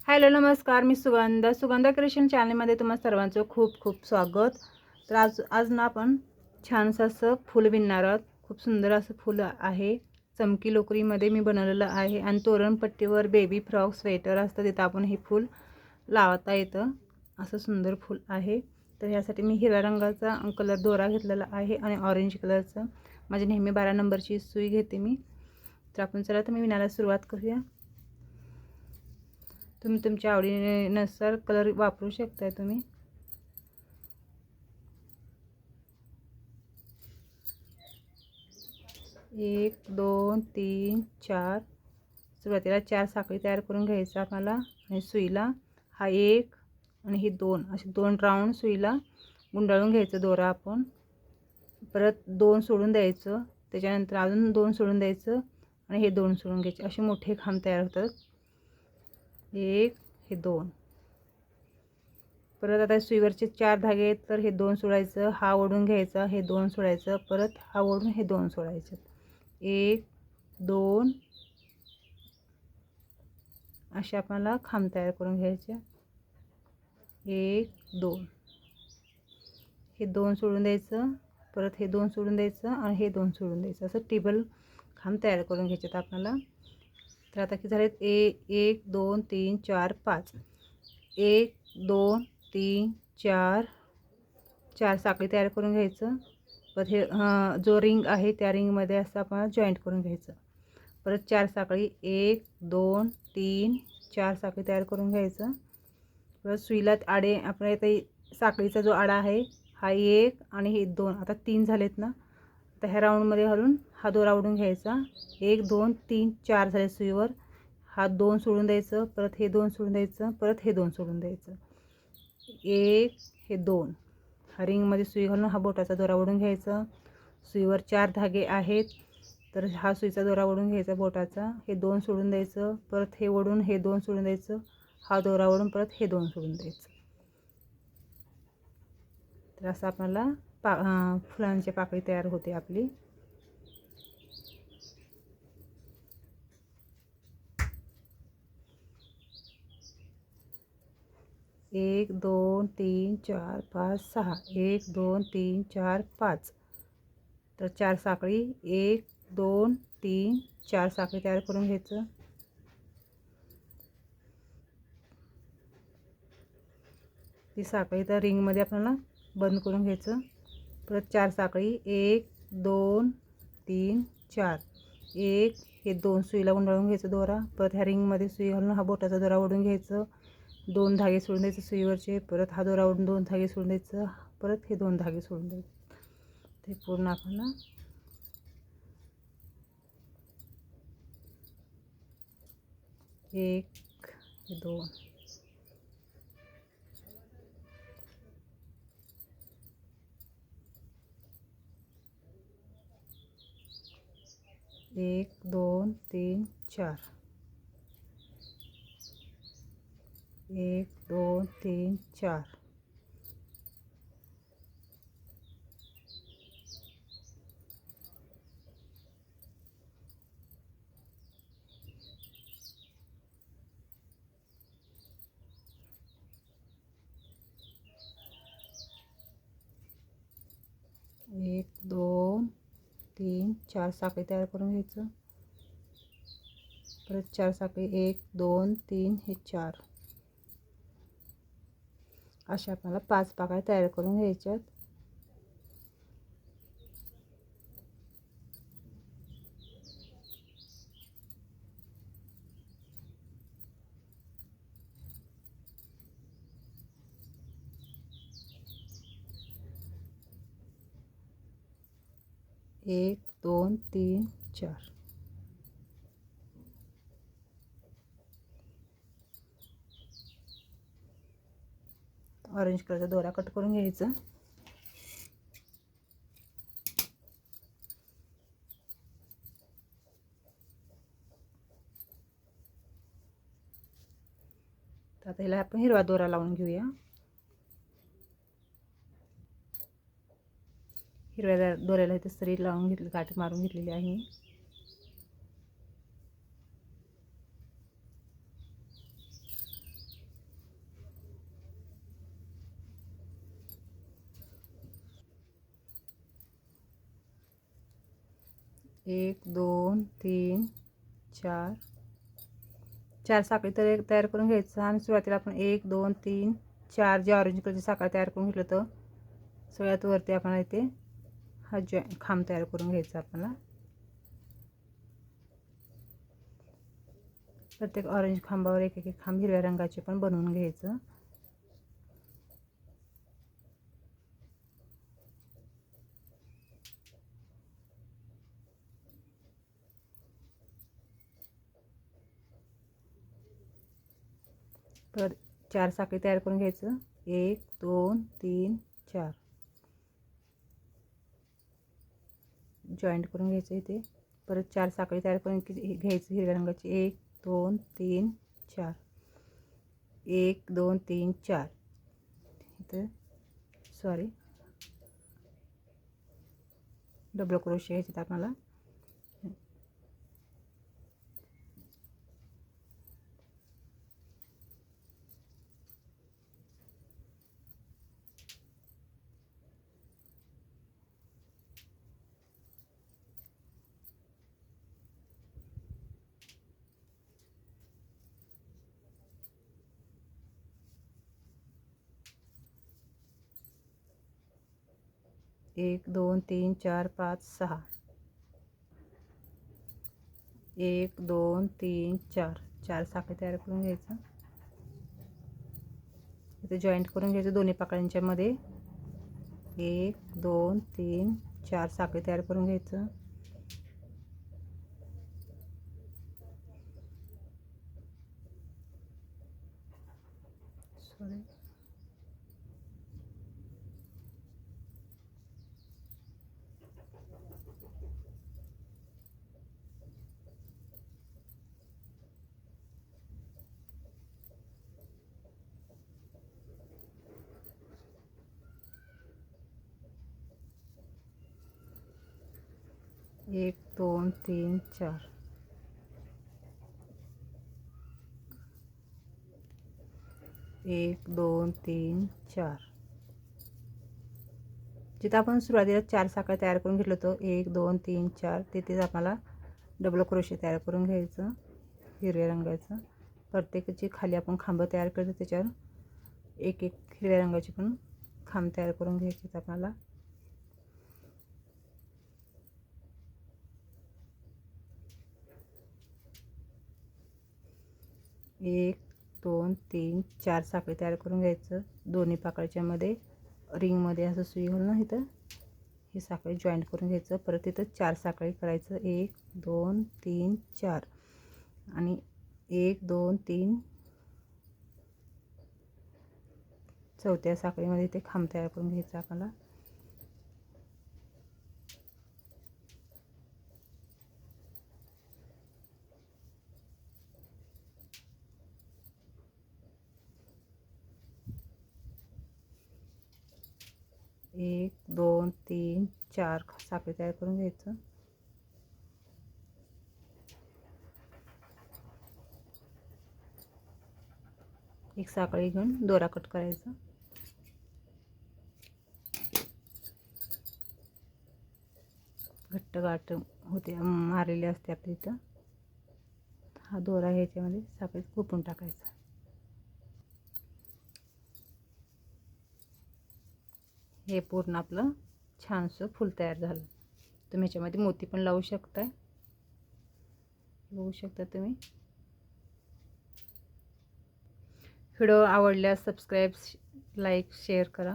Hello नमस्कार, मी Sugandha creation चॅनलमध्ये तुम्हा सर्वांचं खूप खूप स्वागत। तर आज ना आपण छानसं असं फूल विणणार आहोत। खूप सुंदर असं फूल आहे, चमकी लोकरीमध्ये मी बनवलेलं आहे आणि तोरणपट्टीवर बेबी फ्रॉक स्वेटर असतं तिथं आपण हे फूल लावता येतं। असं सुंदर फूल आहे। तर ह्यासाठी मी हिरव्या रंगाचा कलर दोरा घेतलेला आहे आणि ऑरेंज कलरचा माझी नेहमी 12 नंबरची सुई घेते मी। तर आपण चला तर मी विणायला सुरुवात करूया। तुम्ही तुमच्या आवडीनुसार कलर वापरू शकता। तुम्ही एक दोन तीन चार सुरुवातीला 4 साखळी तयार करून घ्यायचा आपल्याला आणि सुईला हा एक आणि ही दोन असे 2 राऊंड सुईला गुंडाळून घ्यायचं दोरा आपण। परत 2 सोडून द्यायचं, त्याच्यानंतर अजून 2 सोडून द्यायचं आणि हे 2 सोडून घ्यायचे। असे मोठे खांब तयार होतात। एक हे 2 परत आता सुईवरचे 4 धागे आहेत तर हे 2 सोडायचं, हा ओढून घ्यायचा, हे 2 सोडायचं, परत हा ओढून हे 2 सोडायचे। 1 2 असे आपल्याला खांब तयार करून घ्यायचे। 1 2 हे 2 सोडून द्यायचं, परत हे 2 सोडून द्यायचं आणि हे 2 सोडून द्यायचं। असं टेबल खांब तयार करून घ्यायचे आपल्याला। तर आता किती झालेत? 1 2 3 4 5 1 2 3 4 4 साखळी तयार करून घ्यायचं। परत हे जो रिंग आहे त्या रिंगमध्ये असं आपण जॉईंट करून घ्यायचं। परत 4 साखळी 1 2 3 4 साखळी तयार करून घ्यायचं। परत सुईला आडे आपण इथे साखळीचा जो आडा आहे हा 1 आणि हे 2 आता 3 झालेत ना। तर ह्या राऊंडमध्ये घालून हा दोरा ओढून घ्यायचा। 1 2 3 4 झाले सुईवर, हा 2 सोडून द्यायचं, परत हे 2 सोडून द्यायचं, परत हे 2 सोडून द्यायचं। 1 हे 2 हा रिंगमध्ये सुई घालून हा बोटाचा दोरा ओढून घ्यायचा। सुईवर 4 धागे आहेत तर हा सुईचा दोरा ओढून घ्यायचा बोटाचा, हे 2 सोडून द्यायचं, परत हे ओढून हे 2 सोडून द्यायचं, हा दोरा ओढून परत हे 2 सोडून द्यायचं। तर असं आपल्याला फुलांची पाकळी तयार होते आपली। एक 2 3 4 5 6 1 2 3 4 5 तर 4 साखळी 1 2 3 4 साखळी तयार करून घ्यायचं। ती साखळी तर रिंगमध्ये आपल्याला बंद करून घ्यायचं। परत 4 साखळी 1 2 3 4 1 हे 2 सुईला गुंडाळून घ्यायचं दोरा, परत ह्या रिंगमध्ये सुई घालून हा बोटाचा दोरा ओढून घ्यायचं, 2 धागे सोडून द्यायचे सुईवरचे, परत हा दोरा ओढून 2 धागे सोडून द्यायचं, परत हे 2 धागे सोडून द्यायचे। ते पूर्ण आपल्याला 1 2 1 2 3 4 1 2 3 4 1 2 3 4 साखळी तयार करून घ्यायचं। परत 4 साखळी 1 2 3 हे 4 अशा आपल्याला 5 पाकळ्या तयार करून घ्यायच्यात। एक 2 3 4 ऑरेंज कलरचा दोरा कट करून घ्यायचा। तर आता ह्याला आपण हिरवा दोरा लावून घेऊया। हिरव्या दोऱ्याला इथे सरी लावून घेतली, गाठ मारून घेतलेली आहे। 1 2 3 4 4 साखळी तयार करून घ्यायचं आणि सुरुवातीला आपण 1 2 3 4 जे ऑरेंज कलरची साखळी तयार करून घेतलं तर सगळ्यात वरती आपण इथे हा खांब तयार करून घ्यायचा आपल्याला. प्रत्येक ऑरेंज खांबावर एक एक खांब हिरव्या रंगाचे पण बनवून घ्यायचं. परत 4 साखळी तयार करून घ्यायचं. 1 2 3 4 जॉईंट करून घ्यायचं इथे. परत 4 साखळी तयार करून घ्यायची हिरव्या रंगाची. 1 2 3 4 1 2 3 4 इथे सॉरी डबल क्रोशे घ्यायचे आपल्याला. 1 2 3 4 5 6 1 2 3 4 4 साखळी तयार करून घ्यायचं. इथे जॉईंट करून घ्यायचं दोन्ही पाकळ्यांच्या मध्ये. 1 2 3 4 साखळी तयार करून घ्यायचं. सॉरी 1 2 3 4 1 2 3 4 जिथे आपण सुरुवातीला 4 साखळ्या तयार करून घेतलं होतं 1 2 3 4 तिथेच आपल्याला डबल क्रोशे तयार करून घ्यायचं हिरव्या रंगाचं. प्रत्येकाची खाली आपण खांब तयार करतो त्याच्यावर एक एक हिरव्या रंगाचे पण खांब तयार करून घ्यायचे आपल्याला. एक 2 3 4 साखळी तयार करून घ्यायचं. दोन्ही पाकळ्याच्या मध्ये रिंगमध्ये असं सुई घालून इथं ही साखळी जॉईंट करून घ्यायचं. परत इथं 4 साखळी करायचं. 1 2 3 4 आणि 1 2 3 चौथ्या साखळीमध्ये इथे खांब तयार करून घ्यायचा आपल्याला. एक 2 3 4 साखळी तयार करून घ्यायचं. एक साखळी घेऊन दोरा कट करायचा. घट्ट गाठ होते मारलेली असते आपली इथं. हा दोरा ह्याच्यामध्ये साखळीत खुपून टाकायचा. हे पूर्ण आपलं छानसं फूल तयार झालं. तुम्ही ह्याच्यामध्ये मोती पण लावू शकताय. बघू शकता तुम्ही. व्हिडिओ आवडल्यास सबस्क्राईब लाईक शेअर करा.